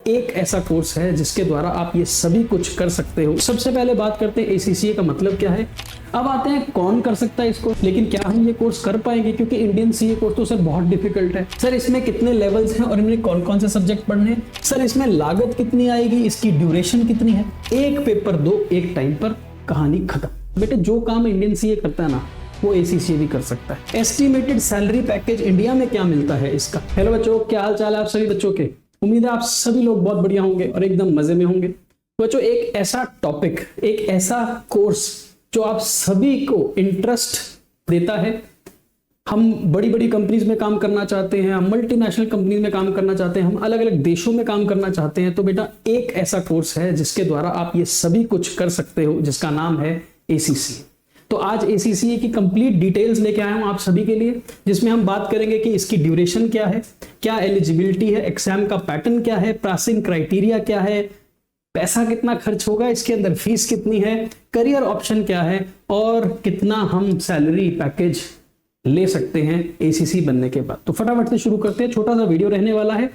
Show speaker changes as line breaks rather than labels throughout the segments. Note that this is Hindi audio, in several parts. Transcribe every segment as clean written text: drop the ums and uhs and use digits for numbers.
एक ऐसा कोर्स है जिसके द्वारा आप ये सभी कुछ कर सकते हो। सबसे पहले बात करते हैं ACCA का मतलब क्या है। अब आते हैं कौन कर सकता है इसको, लेकिन क्या हम ये कोर्स कर पाएंगे, क्योंकि इंडियन सीए कोर्स तो सर बहुत डिफिकल्ट है। सर इसमें कितने लेवल्स हैं और इनमें कौन कौन से सब्जेक्ट पढ़ने हैं, सर इसमें लागत कितनी आएगी, इसकी ड्यूरेशन कितनी है, एक पेपर दो एक टाइम पर, कहानी खत्म। बेटे जो काम इंडियन सीए करता है ना वो ACCA भी कर सकता है। एस्टिमेटेड सैलरी पैकेज इंडिया में क्या मिलता है इसका। हेलो बच्चों, क्या हाल चाल है आप सभी बच्चों के। उम्मीद है आप सभी लोग बहुत बढ़िया होंगे और एकदम मजे में होंगे। तो बच्चों एक ऐसा टॉपिक, एक ऐसा कोर्स जो आप सभी को इंटरेस्ट देता है। हम बड़ी बड़ी कंपनीज में काम करना चाहते हैं, हम मल्टीनेशनल कंपनीज में काम करना चाहते हैं, हम अलग अलग देशों में काम करना चाहते हैं। तो बेटा एक ऐसा कोर्स है जिसके द्वारा आप ये सभी कुछ कर सकते हो, जिसका नाम है ACCA। तो आज ACCA की कंप्लीट डिटेल्स लेके आया हूं आप सभी के लिए, जिसमें हम बात करेंगे कि इसकी ड्यूरेशन क्या है, क्या एलिजिबिलिटी है, एग्जाम का पैटर्न क्या है, पासिंग क्राइटेरिया क्या है, पैसा कितना खर्च होगा इसके अंदर, फीस कितनी है, करियर ऑप्शन क्या है और कितना हम सैलरी पैकेज ले सकते हैं ACCA बनने के बाद। तो फटाफट से शुरू करते हैं, छोटा सा वीडियो रहने वाला है।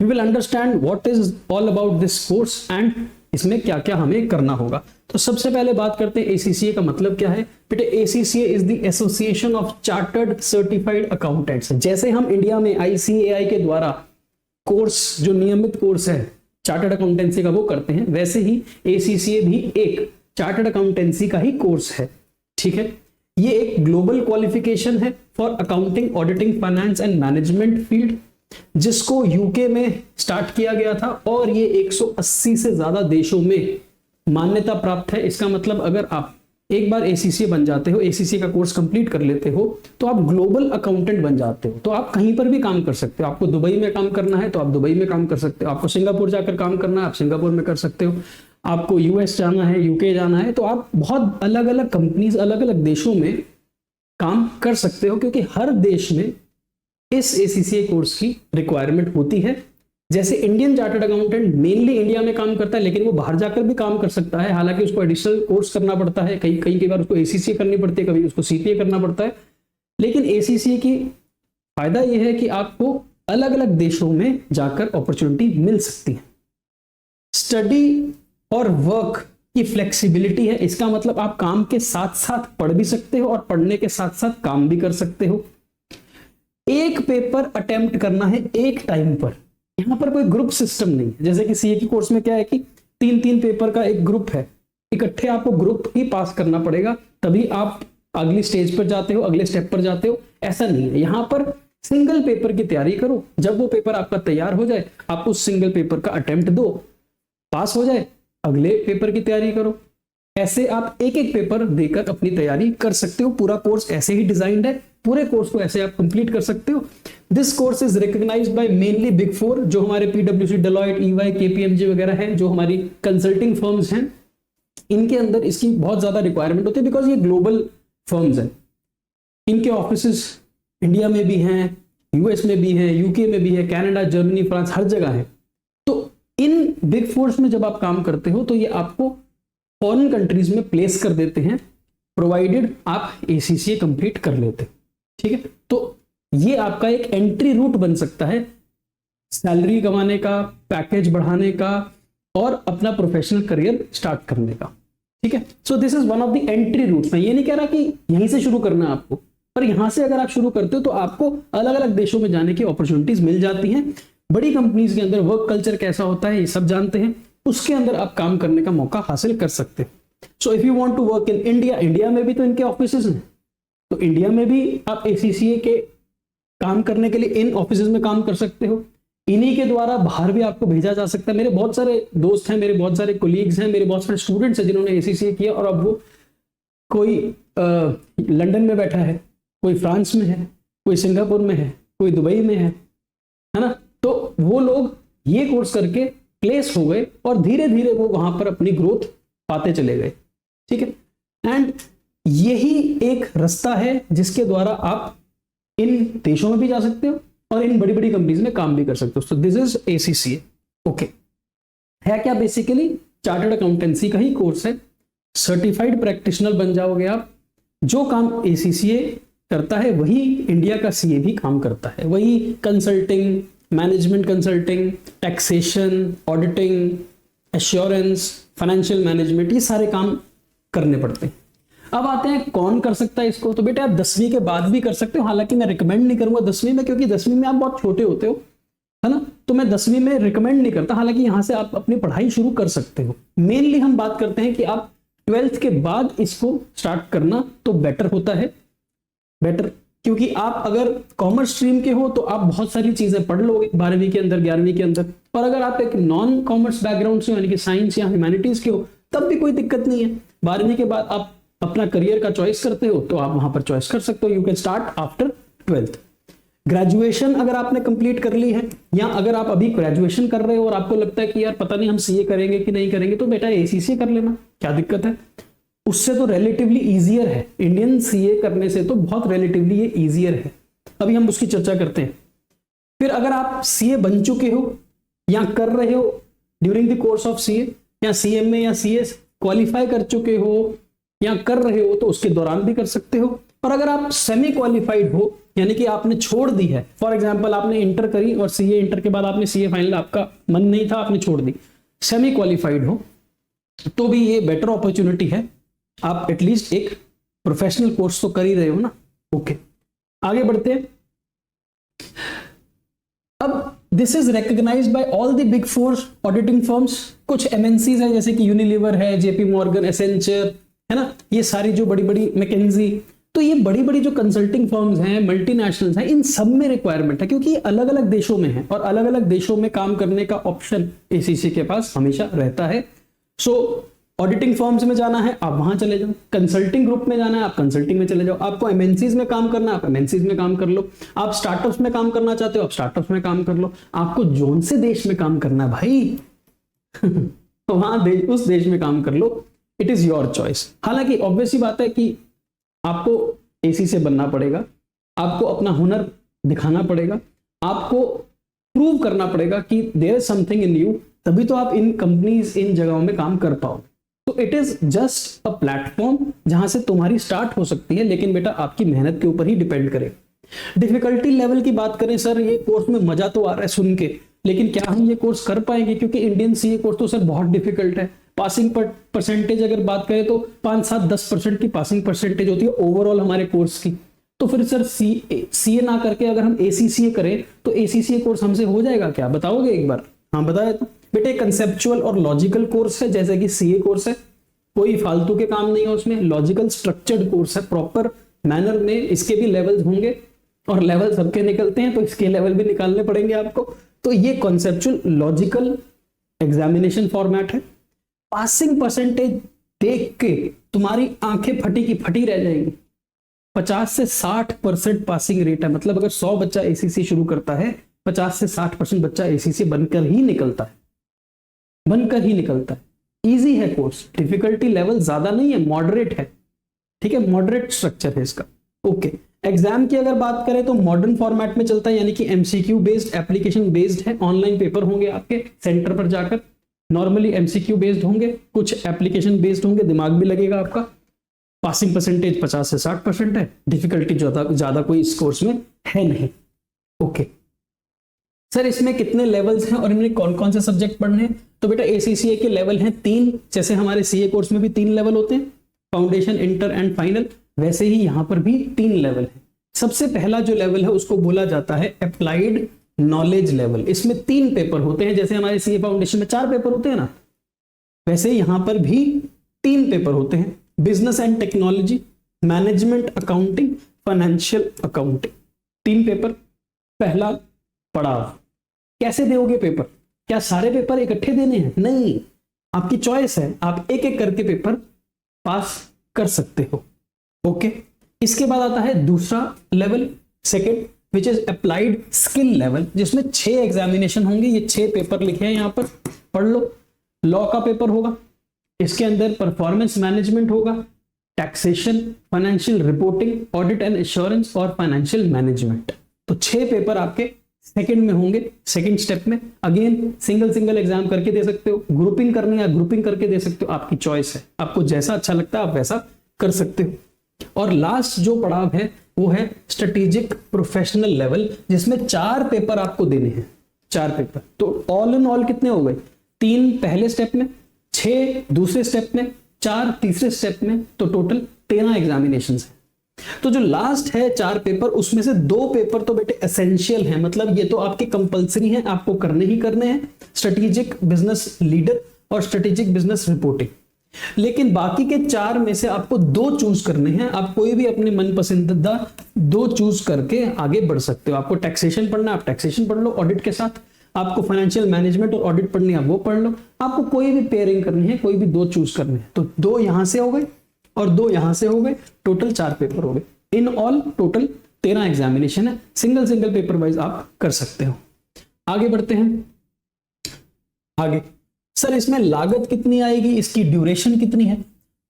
We will understand what is all about this course and इसमें क्या क्या हमें करना होगा। तो सबसे पहले बात करते हैं ACCA का मतलब क्या है। बेटे ACCA is the association of chartered certified accountants. जैसे हम इंडिया में ICAI के द्वारा कोर्स, जो नियमित कोर्स है चार्टर्ड अकाउंटेंसी का, वो करते हैं, वैसे ही ACCA भी एक चार्टर्ड अकाउंटेंसी का ही कोर्स है। ठीक है, ये एक ग्लोबल क्वालिफिकेशन है for accounting, auditing, finance and management field, जिसको UK में स्टार्ट किया गया था और ये 180 से ज्यादा देशों में मान्यता प्राप्त है। इसका मतलब अगर आप एक बार ACCA बन जाते हो, ACCA का कोर्स कंप्लीट कर लेते हो, तो आप ग्लोबल अकाउंटेंट बन जाते हो। तो आप कहीं पर भी काम कर सकते हो। आपको दुबई में काम करना है तो आप दुबई में काम कर सकते हो, आपको सिंगापुर जाकर काम करना है आप सिंगापुर में कर सकते हो, आपको US जाना है, UK जाना है, तो आप बहुत अलग अलग कंपनीज, अलग अलग देशों में काम कर सकते हो, क्योंकि हर देश में इस ACCA कोर्स की रिक्वायरमेंट होती है। जैसे Indian chartered accountant mainly India में काम करता है, लेकिन वो बाहर जाकर भी काम कर सकता है, हालांकि उसको एडिशनल कोर्स करना पड़ता है, कई बार उसको ACCA करनी पड़ती है, कभी उसको CPA करना पड़ता है। लेकिन ACCA की फायदा यह है कि आपको अलग अलग देशों में जाकर अपॉर्चुनिटी मिल सकती है। स्टडी और वर्क की फ्लेक्सिबिलिटी है। इसका मतलब आप काम के साथ साथ पढ़ भी सकते हो और पढ़ने के साथ साथ काम भी कर सकते हो। एक पेपर अटेम्प्ट करना है एक टाइम पर, यहां पर कोई ग्रुप सिस्टम नहीं है। जैसे कि CA की कोर्स में क्या है कि 3-3 पेपर का एक ग्रुप है, इकट्ठे आपको ग्रुप ही पास करना पड़ेगा, तभी आप अगली स्टेज पर जाते हो, अगले स्टेप पर जाते हो। ऐसा नहीं है, यहां पर सिंगल पेपर की तैयारी करो। जब वो पेपर आपका तैयार हो जाए, आप उस सिंगल पेपर का अटेम्प्ट दो, पास हो जाए, अगले पेपर की तैयारी करो। ऐसे आप एक एक पेपर देकर अपनी तैयारी कर सकते हो। पूरा कोर्स ऐसे ही डिजाइंड है, पूरे कोर्स को ऐसे आप कंप्लीट कर सकते हो। This course is recognised by mainly big 4, जो हमारे PwC, डेलॉयट, EY, KPMG वगैरह हैं, जो हमारी कंसल्टिंग फर्म्स हैं। इनके अंदर इसकी बहुत ज्यादा रिक्वायरमेंट होती है, बिकॉज ये ग्लोबल फर्म्स हैं। इनके ऑफिसेस इंडिया में भी हैं, US में भी हैं, UK में भी है, कनाडा, जर्मनी, फ्रांस, हर जगह है। तो इन बिग 4 में जब आप काम करते हो तो ये आपको फॉरेन कंट्रीज में प्लेस कर देते हैं, प्रोवाइडेड आप ACCA कंप्लीट कर लेते। ठीक है, तो ये आपका एक एंट्री रूट बन सकता है सैलरी कमाने का, पैकेज बढ़ाने का और अपना प्रोफेशनल करियर स्टार्ट करने का। ठीक है, so this is one of the entry routes. मैं ये नहीं कह रहा कि यहीं से शुरू करना है आपको, पर यहां से अगर आप शुरू करते हो तो आपको अलग अलग देशों में जाने की अपॉर्चुनिटीज मिल जाती हैं। बड़ी कंपनीज के अंदर वर्क कल्चर कैसा होता है ये सब जानते हैं, उसके अंदर आप काम करने का मौका हासिल कर सकते हैं। So if you want to work in India, India में भी तो इनके ऑफिसेज हैं, तो इंडिया में भी आप ACCA के काम करने के लिए इन ऑफिसेज में काम कर सकते हो। इन्हीं के द्वारा बाहर भी आपको भेजा जा सकता है। मेरे बहुत सारे दोस्त हैं, मेरे बहुत सारे कोलीग्स हैं, मेरे बहुत सारे स्टूडेंट्स हैं जिन्होंने ACCA किया और अब वो कोई लंदन में बैठा है, कोई फ्रांस में है, कोई सिंगापुर में है, कोई दुबई में है ना। तो वो लोग ये कोर्स करके प्लेस हो गए और धीरे धीरे वो वहां पर अपनी ग्रोथ पाते चले गए। ठीक है, एंड यही एक रास्ता है जिसके द्वारा आप इन देशों में भी जा सकते हो और इन बड़ी बड़ी कंपनीज में काम भी कर सकते हो। सो दिस इज ACCA। ओके, है क्या, बेसिकली चार्टर्ड अकाउंटेंसी का ही कोर्स है। सर्टिफाइड प्रैक्टिशनर बन जाओगे आप। जो काम ACCA करता है वही इंडिया का CA भी काम करता है, वही consulting, management consulting, taxation, auditing, assurance, financial management, ये सारे काम करने पड़ते हैं। अब आते हैं कौन कर सकता है इसको। तो बेटा आप 10वीं के बाद भी कर सकते हो, हालांकि मैं रिकमेंड नहीं करूंगा 10वीं में, क्योंकि 10वीं में आप बहुत छोटे होते हो, है ना, तो मैं 10वीं में रिकमेंड नहीं करता। हालांकि यहां से आप अपनी पढ़ाई शुरू कर सकते हो। मेनली हम बात करते हैं कि आप 12th के बाद इसको स्टार्ट करना तो बेटर होता है, बेटर, क्योंकि आप अगर कॉमर्स स्ट्रीम के हो तो आप बहुत सारी चीजें पढ़ लोगे 12वीं के अंदर, 11वीं के अंदर, और अगर आप एक नॉन कॉमर्स बैकग्राउंड से यानी कि साइंस या ह्यूमैनिटीज के हो तब भी कोई दिक्कत नहीं है। 12वीं के बाद आप अपना करियर का चॉइस करते हो तो आप वहां पर चॉइस कर सकते हो। You can start after 12th। Graduation अगर आपने कंप्लीट कर ली है, या अगर आप अभी ग्रेजुएशन कर रहे हो और आपको लगता है कि यार पता नहीं हम सीए करेंगे कि नहीं करेंगे, तो बेटा एसीसी कर लेना, क्या दिक्कत है। उससे तो रिलेटिवली इजियर है, इंडियन सीए करने से तो बहुत रिलेटिवली ये इजियर है। अभी हम उसकी चर्चा करते हैं। फिर अगर आप सीए बन चुके हो या कर रहे हो during the course of CA, या सीएमए या सीएस क्वालिफाई कर चुके हो या कर रहे हो, तो उसके दौरान भी कर सकते हो। और अगर आप सेमी क्वालिफाइड हो, यानी कि आपने छोड़ दी है, फॉर एग्जांपल आपने इंटर करी और सीए इंटर के बाद आपने सीए फाइनल, आपका मन नहीं था, आपने छोड़ दी, सेमी क्वालिफाइड हो, तो भी ये बेटर अपॉर्चुनिटी है। आप एटलीस्ट एक प्रोफेशनल कोर्स तो कर ही रहे हो ना। ओके, आगे बढ़ते हैं। अब this is recognised by all the big four auditing firms. कुछ एमएनसीज है जैसे कि यूनिलीवर है, जेपी मॉर्गन, एसेंचर, है ना, ये सारी जो बड़ी बड़ी, मैकेंजी, तो ये बड़ी बड़ी जो कंसल्टिंग फर्म्स हैं, मल्टीनेशनल्स हैं, इन सब में रिक्वायरमेंट है, क्योंकि ये अलग अलग देशों में है और अलग अलग देशों में काम करने का ऑप्शन एसीसी के पास हमेशा रहता है। सो ऑडिटिंग फर्म्स में जाना है आप वहां चले जाओ, कंसल्टिंग ग्रुप में जाना है आप कंसल्टिंग में चले जाओ, आपको एमएनसीज में काम करना है आप एमएनसीज में काम कर लो, आप स्टार्टअप्स में काम करना चाहते हो आप स्टार्टअप्स में काम कर लो, आपको जोन से देश में काम करना है भाई तो वहां उस देश में काम कर लो, इट इज योर चॉइस। हालांकि ऑब्वियस ही बात है कि आपको एसी से बनना पड़ेगा, आपको अपना हुनर दिखाना पड़ेगा, आपको प्रूव करना पड़ेगा कि there is something in you, तभी तो आप इन कंपनीज, इन जगहों में काम कर पाओ। तो it is just a platform जहां से तुम्हारी स्टार्ट हो सकती है, लेकिन बेटा आपकी मेहनत के ऊपर ही डिपेंड करे। डिफिकल्टी लेवल की बात करें, सर ये कोर्स में मजा तो आ रहा है सुन के, लेकिन क्या हम ये कोर्स कर पाएंगे, क्योंकि इंडियन सीए कोर्स तो सर बहुत डिफिकल्ट है। पासिंग परसेंटेज अगर बात करें तो 5-7-10% की पासिंग परसेंटेज होती है ओवरऑल हमारे कोर्स की। तो फिर सर सीए ना करके अगर हम एसीसीए करें तो एसीसीए कोर्स हमसे हो जाएगा क्या, बताओगे एक बार? हाँ बताया तो बेटे, कंसेप्चुअल और लॉजिकल कोर्स है जैसे कि सीए कोर्स है, कोई फालतू के काम नहीं है उसमें, लॉजिकल स्ट्रक्चर्ड कोर्स है, प्रॉपर मैनर में इसके भी लेवल्स होंगे और लेवल सबके निकलते हैं तो इसके लेवल भी निकालने पड़ेंगे आपको। तो ये कॉन्सेप्चुअल लॉजिकल एग्जामिनेशन फॉर्मेट है। पासिंग परसेंटेज देख के तुम्हारी आंखें फटी की फटी रह जाएंगी। 50 से 60% पासिंग रेट है, मतलब अगर 100 बच्चा एसीसी शुरू करता है 50 से 60% बच्चा एसीसी बनकर ही निकलता है, बनकर ही निकलता है। इजी है कोर्स, डिफिकल्टी लेवल ज्यादा नहीं है, मॉडरेट है, ठीक है, मॉडरेट स्ट्रक्चर है इसका। ओके, एग्जाम की अगर बात करें तो मॉडर्न फॉर्मेट में चलता है, यानी कि एमसीक्यू बेस्ड, एप्लीकेशन बेस्ड है, ऑनलाइन पेपर होंगे आपके सेंटर पर जाकर, नॉर्मली एमसीक्यू बेस्ड होंगे, कुछ एप्लीकेशन बेस्ड होंगे, दिमाग भी लगेगा आपका। पासिंग परसेंटेज 50 से 60% है, डिफिकल्टी ज्यादा कोई इस कोर्स में है नहीं। ओके सर, इसमें कितने लेवल्स हैं और इनमें कौन कौन से सब्जेक्ट पढ़ने हैं? तो बेटा एसीसीए के लेवल हैं 3, जैसे हमारे सीए कोर्स में भी 3 लेवल होते हैं, फाउंडेशन, इंटर एंड फाइनल, वैसे ही यहां पर भी 3 लेवल है। सबसे पहला जो लेवल है उसको बोला जाता है अप्लाइड नॉलेज लेवल। इसमें 3 पेपर होते हैं, जैसे हमारे सीए फाउंडेशन में 4 पेपर होते हैं ना, वैसे यहां पर भी 3 पेपर होते हैं, business and technology, management accounting, financial accounting, 3 paper. पहला पड़ाव, कैसे दोगे पेपर? क्या सारे पेपर इकट्ठे देने हैं? नहीं, आपकी चॉइस है, आप एक एक करके पेपर पास कर सकते हो। ओके, इसके बाद आता है दूसरा level, second, which is applied skill level, जिसमें 6 एग्जामिनेशन होंगे। ये 6 पेपर लिखे हैं यहां पर, पढ़ लो। लॉ का पेपर होगा, इसके अंदर परफॉर्मेंस मैनेजमेंट होगा, taxation, financial reporting, audit and assurance और फाइनेंशियल मैनेजमेंट। तो 6 पेपर आपके सेकंड में होंगे, सेकंड स्टेप में। अगेन सिंगल एग्जाम करके दे सकते हो, ग्रुपिंग करनी है ग्रुपिंग करके दे सकते हो, आपकी चॉइस है, आपको जैसा अच्छा लगता है आप वैसा कर सकते हो। और लास्ट जो पड़ाव है वो है स्ट्रेटेजिक प्रोफेशनल लेवल, जिसमें 4 पेपर आपको देने हैं। 4 पेपर। तो ऑल इन ऑल कितने हो गए, 3 पहले स्टेप में, 6 दूसरे स्टेप में, 4 तीसरे स्टेप में, तो टोटल 13 एग्जामिनेशन है। तो जो लास्ट है 4 पेपर, उसमें से 2 पेपर तो बेटे एसेंशियल हैं, मतलब ये तो आपके कंपलसरी हैं, आपको करने ही करने हैं, स्ट्रेटेजिक बिजनेस लीडर और स्ट्रेटेजिक बिजनेस रिपोर्टिंग। लेकिन बाकी के 4 में से आपको 2 चूज करने हैं। आप कोई भी अपने मन पसंदीदा 2 चूज करके आगे बढ़ सकते हो। आपको टैक्सेशन पढ़ना, आप टैक्सेशन पढ़ लो ऑडिट के साथ, आपको फाइनेंशियल मैनेजमेंट और ऑडिट पढ़नी है, वो पढ़ लो। आपको कोई भी पेयरिंग करनी है, कोई भी 2 चूज करने हैं, तो 2 यहां से हो गए और 2 यहां से हो गए, टोटल 4 पेपर हो गए। इन ऑल टोटल 13 एग्जामिनेशन है, सिंगल सिंगल पेपर वाइज आप कर सकते हो। आगे बढ़ते हैं। आगे सर इसमें लागत कितनी आएगी, इसकी ड्यूरेशन कितनी है?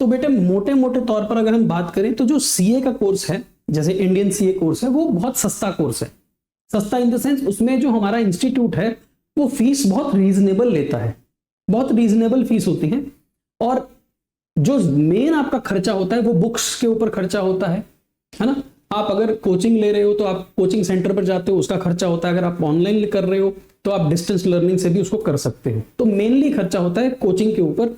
तो बेटे मोटे मोटे तौर पर अगर हम बात करें तो जो सीए का कोर्स है, जैसे इंडियन सीए कोर्स है, वो बहुत सस्ता कोर्स है। सस्ता इन द सेंस उसमें जो हमारा इंस्टीट्यूट है वो फीस बहुत रीजनेबल लेता है, बहुत रीजनेबल फीस होती है। और जो मेन आपका खर्चा होता है वो बुक्स के ऊपर खर्चा होता है ना। आप अगर कोचिंग ले रहे हो तो आप कोचिंग सेंटर पर जाते हो, उसका खर्चा होता है। अगर आप ऑनलाइन कर रहे हो तो आप डिस्टेंस लर्निंग से भी उसको कर सकते हो। तो मेनली खर्चा होता है कोचिंग के ऊपर,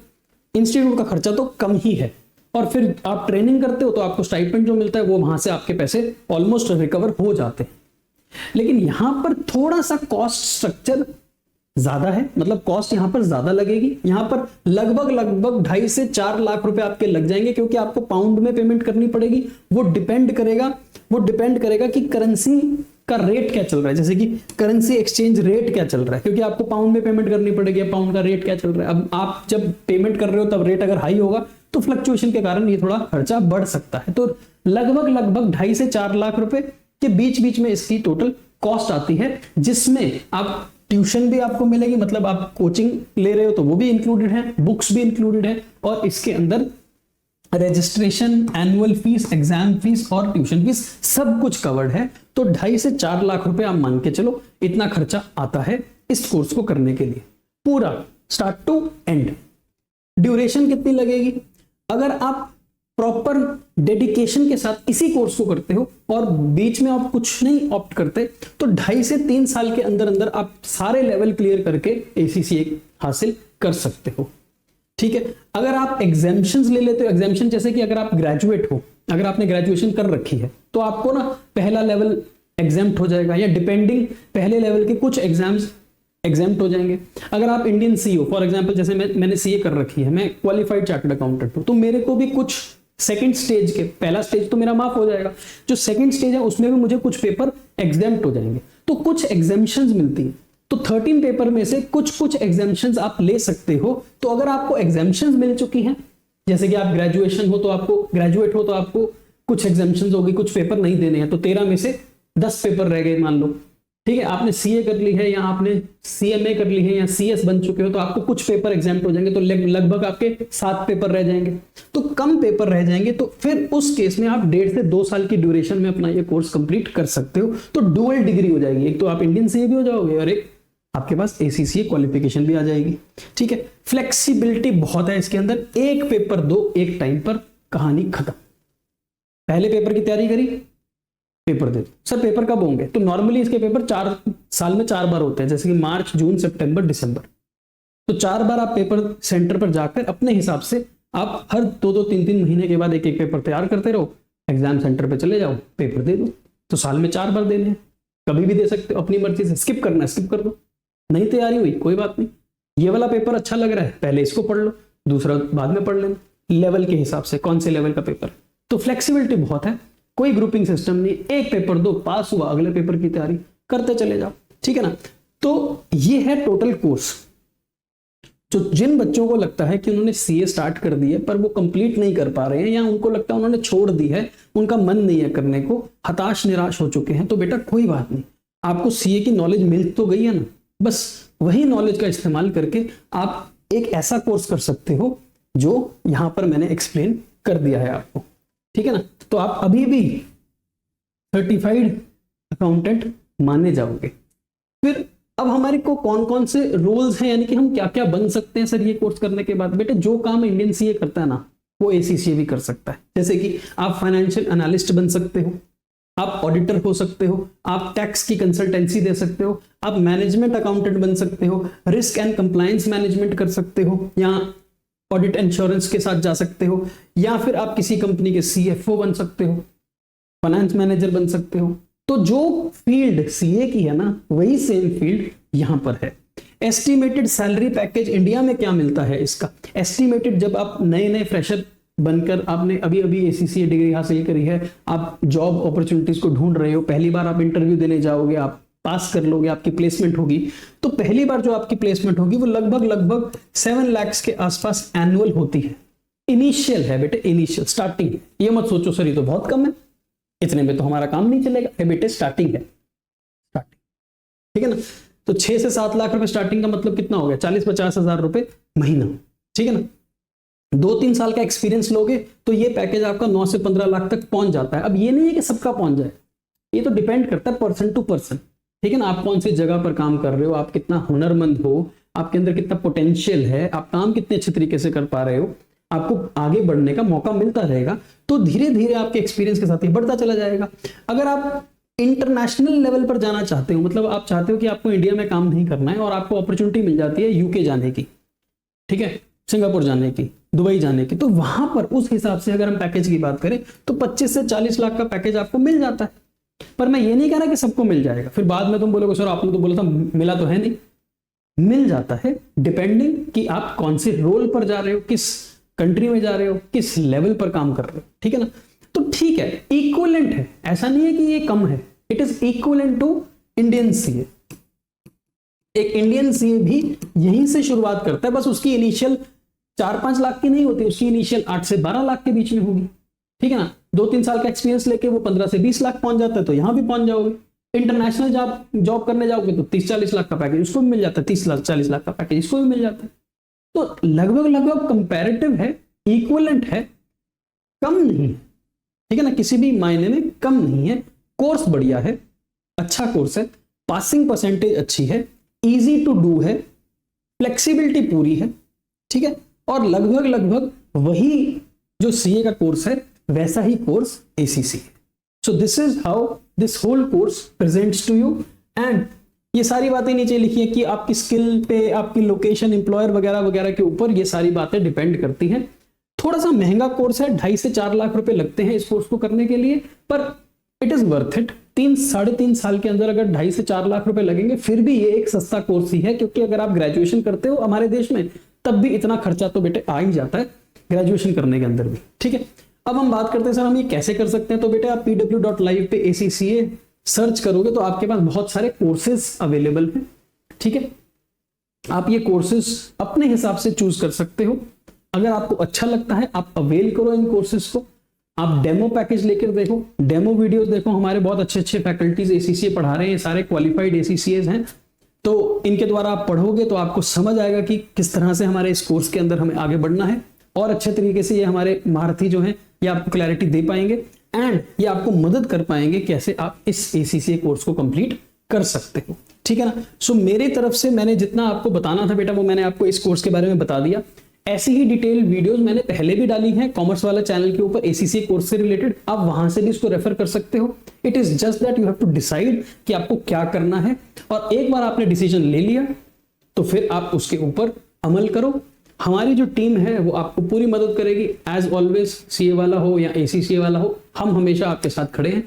इंस्टीट्यूट का खर्चा तो कम ही है। और फिर आप ट्रेनिंग करते हो तो आपको स्टाइपेंड जो मिलता है वो वहां से आपके पैसे ऑलमोस्ट रिकवर हो जाते हैं। लेकिन यहां पर थोड़ा सा कॉस्ट स्ट्रक्चर ज्यादा है, मतलब कॉस्ट यहां पर ज्यादा लगेगी। यहां पर लगभग 2.5 से 4 लाख रुपए आपके लग जाएंगे, क्योंकि आपको पाउंड में पेमेंट करनी पड़ेगी। वो डिपेंड करेगा कि करेंसी का रेट क्या चल रहा है, जैसे कि करेंसी एक्सचेंज रेट क्या चल रहा है, क्योंकि आपको पाउंड में पेमेंट करनी पड़ेगी। पाउंड का रेट क्या चल रहा है, अब आप जब पेमेंट कर रहे हो तब रेट अगर हाई होगा तो फ्लक्चुएशन के कारण ये थोड़ा खर्चा बढ़ सकता है। तो लगभग 2.5 से 4 लाख रुपए के बीच बीच में इसकी टोटल कॉस्ट आती है, जिसमें आप ट्यूशन भी आपको मिलेगी, मतलब आप कोचिंग ले रहे हो तो वो भी इंक्लूडेड है, बुक्स भी इंक्लूडेड है, और इसके अंदर registration, annual fees, exam fees और ट्यूशन फीस सब कुछ कवर्ड है। तो 2.5 से 4 लाख रुपए आप मान के चलो, इतना खर्चा आता है इस कोर्स को करने के लिए, पूरा स्टार्ट टू एंड। ड्यूरेशन कितनी लगेगी? अगर आप प्रॉपर डेडिकेशन के साथ इसी कोर्स को करते हो और बीच में आप कुछ नहीं ऑप्ट करते, तो 2.5 से 3 साल के अंदर अंदर आप सारे लेवल क्लियर करके ACCA हासिल कर सकते हो। ठीक है। अगर आप एग्जाम्पशंस ले लेते हो, एग्जाम्पशन जैसे कि अगर आप ग्रेजुएट हो, अगर आपने ग्रेजुएशन कर रखी है, तो आपको ना पहला लेवल एग्जाम्प्ट हो जाएगा, या डिपेंडिंग पहले लेवल के कुछ एग्जाम्स एग्जाम्प्ट हो जाएंगे। अगर आप इंडियन सी हो, फॉर एग्जाम्पल जैसे मैंने सीए कर रखी है, मैं क्वालिफाइड चार्टर्ड अकाउंटेंट हूं, तो मेरे को भी कुछ सेकंड स्टेज के, पहला स्टेज तो मेरा माफ हो जाएगा, जो सेकंड स्टेज है उसमें भी मुझे कुछ पेपर एग्जाम्प्ट हो जाएंगे, तो कुछ एग्जाम्पशंस मिलती है। तो 13 पेपर में से कुछ एग्जाम्पशंस आप ले सकते हो। तो अगर आपको एग्जाम्पशंस मिल चुकी हैं, जैसे कि आप ग्रेजुएट हो तो आपको कुछ एग्जाम्पशंस होगी, कुछ पेपर नहीं देने हैं, तो 13 में से 10 पेपर रह गए मान लो। ठीक है, आपने सीए कर ली है या आपने सीएमए कर ली है या सीएस बन चुके हो, तो आपको कुछ पेपर एग्जाम्प्ट हो जाएंगे, तो लगभग आपके 7 पेपर रह जाएंगे। तो कम पेपर रह जाएंगे, तो फिर उस केस में आप 1.5 से 2 साल की ड्यूरेशन में अपना ये कोर्स कंप्लीट कर सकते हो। तो डुअल डिग्री हो जाएगी, एक तो आप इंडियन सीए भी हो जाओगे और एक आपके पास ACCA क्वालिफिकेशन भी आ जाएगी। ठीक है, फ्लेक्सिबिलिटी बहुत है इसके अंदर, एक पेपर दो एक टाइम पर, कहानी खत्म। पहले पेपर की तैयारी करी, पेपर दे दो। सर पेपर कब होंगे? तो नॉर्मली इसके पेपर 4 साल में 4 बार होते हैं, जैसे कि मार्च, जून, सितंबर, दिसंबर। तो 4 बार आप पेपर सेंटर पर जाकर अपने हिसाब से आप हर 2-2, 3-3 महीने के बाद एक एक पेपर तैयार करते रहो, एग्जाम सेंटर पे चले जाओ, पेपर दे दो। तो साल में 4 बार देने हैं, कभी भी दे सकते हो अपनी मर्जी से। स्किप करना है स्किप कर दो, नहीं तैयारी हुई कोई बात नहीं, ये वाला पेपर अच्छा लग रहा है पहले इसको पढ़ लो, दूसरा बाद में पढ़ लेना, लेवल के हिसाब से कौन से लेवल का पेपर। तो फ्लेक्सिबिलिटी बहुत है, कोई ग्रुपिंग सिस्टम नहीं, एक पेपर दो, पास हुआ अगले पेपर की तैयारी करते चले जाओ। ठीक है ना। तो ये है टोटल कोर्स। जो जिन बच्चों को लगता है कि उन्होंने सीए स्टार्ट कर दी है पर वो कंप्लीट नहीं कर पा रहे हैं, या उनको लगता है उन्होंने छोड़ दी है, उनका मन नहीं है करने को, हताश निराश हो चुके हैं, तो बेटा कोई बात नहीं, आपको सीए की नॉलेज मिल तो गई है ना, बस वही नॉलेज का इस्तेमाल करके आप एक ऐसा कोर्स कर सकते हो जो यहां पर मैंने एक्सप्लेन कर दिया है आपको। ठीक है ना। तो आप अभी भी सर्टिफाइड अकाउंटेंट माने जाओगे। फिर अब हमारे को कौन कौन से रोल्स हैं, यानी कि हम क्या क्या बन सकते हैं सर ये कोर्स करने के बाद? बेटे जो काम इंडियन सीए करता है ना, वो ACCA भी कर सकता है। जैसे कि आप फाइनेंशियल एनालिस्ट बन सकते हो, आप ऑडिटर हो सकते हो, आप टैक्स की कंसल्टेंसी दे सकते हो, आप मैनेजमेंट अकाउंटेंट बन सकते हो, रिस्क एंड कंप्लायंस मैनेजमेंट कर सकते हो, या ऑडिट इंश्योरेंस के साथ जा सकते हो, या फिर आप किसी कंपनी के सीएफओ बन सकते हो, फाइनेंस मैनेजर बन सकते हो। तो जो फील्ड सीए की है ना, वही सेम फील्ड यहां पर है। एस्टिमेटेड सैलरी पैकेज इंडिया में क्या मिलता है इसका? एस्टिमेटेड, जब आप नए नए फ्रेशर बनकर आपने अभी अभी एसीसीए डिग्री हासिल करी है, आप जॉब अपॉर्चुनिटीज को ढूंढ रहे हो, पहली बार आप इंटरव्यू देने जाओगे, आप पास कर लोगे, आपकी प्लेसमेंट होगी, तो पहली बार जो आपकी प्लेसमेंट होगी वो लगभग 7 लाख के आसपास एनुअल होती है। इनिशियल है बेटे, इनिशियल स्टार्टिंग है। ये मत सोचो सर ये तो बहुत कम है, इतने में तो हमारा काम नहीं चलेगा। बेटे स्टार्टिंग है, स्टार्टिंग, ठीक है ना। तो 6 से 7 लाख रुपए स्टार्टिंग का मतलब कितना हो गया? 40-50 हजार रुपए महीना, ठीक है ना। 2-3 साल का एक्सपीरियंस लोगे तो ये पैकेज आपका 9 से 15 लाख तक पहुंच जाता है। अब ये नहीं है कि सबका पहुंच जाए, ये तो डिपेंड करता है पर्सन टू पर्सन, ठीक है ना। आप कौन सी जगह पर काम कर रहे हो, आप कितना हुनरमंद हो, आपके अंदर कितना पोटेंशियल है, आप काम कितने अच्छे तरीके से कर पा रहे हो, आपको आगे बढ़ने का मौका मिलता रहेगा। तो धीरे धीरे आपके एक्सपीरियंस के साथ ये बढ़ता चला जाएगा। अगर आप इंटरनेशनल लेवल पर जाना चाहते हो, मतलब आप चाहते हो कि आपको इंडिया में काम नहीं करना है और आपको अपॉर्चुनिटी मिल जाती है यूके जाने की, ठीक है, सिंगापुर जाने की, दुबई जाने की, तो वहां पर उस हिसाब से अगर हम पैकेज की बात करें तो 25 से 40 लाख का पैकेज आपको मिल जाता है। पर मैं ये नहीं कह रहा कि सबको मिल जाएगा, फिर बाद में तुम बोलोगे सर आपने तो बोला था मिला तो है नहीं। मिल जाता है डिपेंडिंग कि आप कौन से रोल पर जा रहे हो, किस कंट्री में जा रहे हो, किस लेवल पर काम कर रहे हो, ठीक है ना। तो ठीक है, इक्विवेलेंट है, ऐसा नहीं है कि ये कम है, it is equivalent to Indian CA. एक इंडियन सीए भी यहीं से शुरुआत करता है, बस उसकी इनिशियल 4-5 लाख की नहीं होती, उसकी इनिशियल 8 से 12 लाख के बीच में होगी, ठीक है ना। 2-3 साल का एक्सपीरियंस लेके वो 15 से 20 लाख पहुंच जाता है, तो यहां भी पहुंच जाओगे। इंटरनेशनल जॉब करने जाओगे तो 30-40 लाख का पैकेज उसको भी मिल जाता है, 30-40 लाख का पैकेज इसको भी मिल जाता है। तो लगभग कंपैरेटिव है, इक्विवेलेंट है, कम नहीं है, ठीक है ना, किसी भी मायने में कम नहीं है। कोर्स बढ़िया है, अच्छा कोर्स है, पासिंग परसेंटेज अच्छी है, इजी टू डू है, फ्लेक्सिबिलिटी पूरी है, ठीक है। और लगभग वही जो सीए का कोर्स है वैसा ही कोर्स एसीसी है। So this is how this whole course presents to you. And ये सारी बातें नीचे लिखी है कि आपकी स्किल पे, आपकी लोकेशन, एम्प्लॉयर वगैरह वगैरह के ऊपर ये सारी बातें डिपेंड करती हैं। थोड़ा सा महंगा कोर्स है, 2.5 से 4 लाख रुपए लगते हैं इस कोर्स को करने के लिए, पर इट इज वर्थ इट। 3-3.5 साल के अंदर अगर 2.5 से 4 लाख रुपए लगेंगे फिर भी ये एक सस्ता कोर्स ही है, क्योंकि अगर आप ग्रेजुएशन करते हो हमारे देश में तब भी इतना खर्चा तो बेटे आ ही जाता है ग्रेजुएशन करने के अंदर भी, ठीक है। अब हम बात करते हैं सर हम ये कैसे कर सकते हैं। तो बेटे आप pw.live पे ACCA सर्च करोगे तो आपके पास बहुत सारे कोर्सेज अवेलेबल हैं, ठीक है। आप ये कोर्सेज अपने हिसाब से चूज कर सकते हो। अगर आपको अच्छा लगता है आप अवेल करो इन कोर्सेज को, आप डेमो पैकेज लेकर देखो, डेमो वीडियोस देखो, हमारे बहुत अच्छे फैकल्टीज ACCA पढ़ा रहे हैं, सारे क्वालिफाइड ACCAs हैं। तो इनके द्वारा आप पढ़ोगे तो आपको समझ आएगा कि किस तरह से हमारे इस कोर्स के अंदर हमें आगे बढ़ना है, और अच्छे तरीके से ये हमारे महारथी जो हैं ये आपको क्लैरिटी दे पाएंगे एंड ये आपको मदद कर पाएंगे कैसे आप इस ACCA कोर्स को कंप्लीट कर सकते हो, ठीक है ना। सो मेरी तरफ से मैंने जितना आपको बताना था बेटा वो मैंने आपको इस कोर्स के बारे में बता दिया। ऐसी ही डिटेल वीडियोस मैंने पहले भी डाली हैं कॉमर्स वाला चैनल के ऊपर ACCA कोर्स से रिलेटेड, आप वहां से भी इसको रेफर कर सकते हो। It is just that you have to decide कि आपको क्या करना है, और एक बार आपने डिसीजन ले लिया तो फिर आप उसके ऊपर अमल करो। हमारी जो टीम है वो आपको पूरी मदद करेगी, एज ऑलवेज, सीए वाला हो या ACCA वाला हो, हम हमेशा आपके साथ खड़े हैं।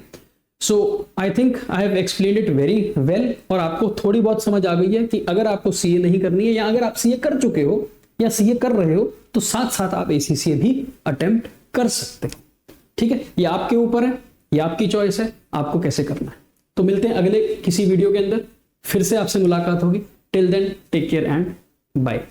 So I think I have explained it very well, और आपको थोड़ी बहुत समझ आ गई है कि अगर आपको सीए नहीं करनी है या अगर आप सीए कर चुके हो या सीए कर रहे हो तो साथ साथ आप ACCA भी अटेम्प्ट कर सकते हो, ठीक है। ये आपके ऊपर है, ये आपकी चॉइस है, आपको कैसे करना है। तो मिलते हैं अगले किसी वीडियो के अंदर, फिर से आपसे मुलाकात होगी। Till then take care and bye.